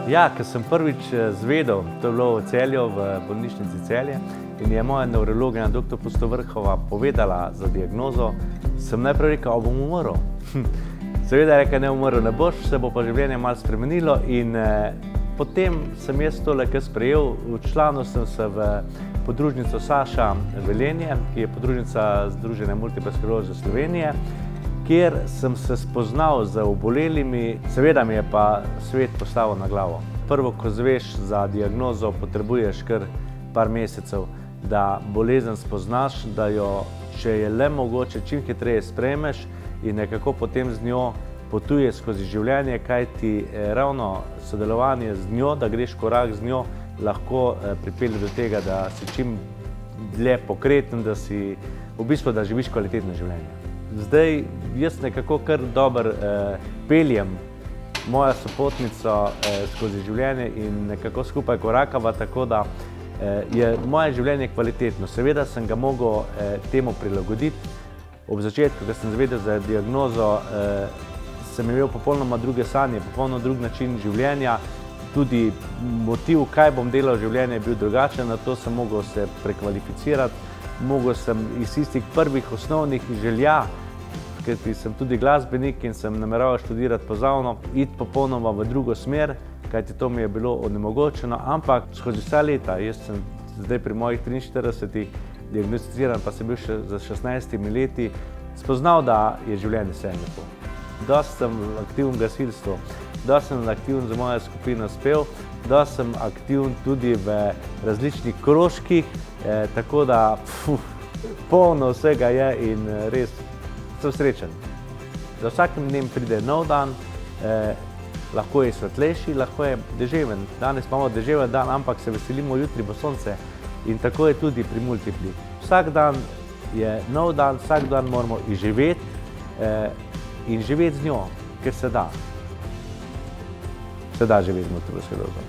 Ja, ko sem prvič izvedel, to je bilo v Celju, v bolnišnici Celje, in je moja nevrologinja, dr. Pustovrhova, povedala za diagnozo, sem najprej rekel, a bom umrl. Seveda je rekel, ne umrl ne boš, se bo pa življenje malo spremenilo in potem sem jaz tole kar sprejel. Včlanil sem se v podružnico Saša Velenje, ki je podružnica Združenja multiple skleroze Slovenije, kjer sem se spoznal z obolelimi, seveda mi je pa svet postavil na glavo. Prvo, ko zveš za diagnozo, potrebuješ kar par mesecev, da bolezen spoznaš, da jo, če je le mogoče, čim hitreje sprejmeš in nekako potem z njo potuješ skozi življenje, kajti ravno sodelovanje z njo, da greš korak z njo, lahko pripelje do tega, da si čim dlje pokreten, da si v bistvu, da živiš kvalitetno življenje. Zdaj, jaz nekako kar dobro peljem mojo sopotnico skozi življenje in nekako skupaj korakava, tako da je moje življenje kvalitetno. Seveda sem ga mogel temu prilagoditi. Ob začetku, ko sem izvedel za diagnozo, sem imel popolnoma druge sanje, popolnoma drug način življenja. Tudi motiv, kaj bom delal v življenju, je bil drugačen, na to sem mogel se prekvalificirati. Mogel sem iz tistih prvih osnovnih želja, ker sem tudi glasbenik in sem nameraval študirati pozavno, iti popolnoma v drugo smer, kajti to mi je bilo onemogočeno, ampak skozi vsa leta, jaz sem zdaj pri mojih 43, diagnosticiran pa sem bil še za 16 leti, spoznal, da je življenje vse lepo. Dosti sem aktiven v gasilstvu, dosti sem aktiven za mojo skupino Spev, dosti sem aktiven tudi v različnih krožkih, tako da polno vsega je in res sem srečen. Za vsakim dnem pride nov dan, lahko je svetlejši, lahko je deževen. Danes imamo deževen dan, ampak se veselimo, jutri bo sonce in tako je tudi pri multipli. Vsak dan je nov dan, vsak dan moramo izživeti in živeti z njo, ker se da. Se da živeti z multiplo sklerozo.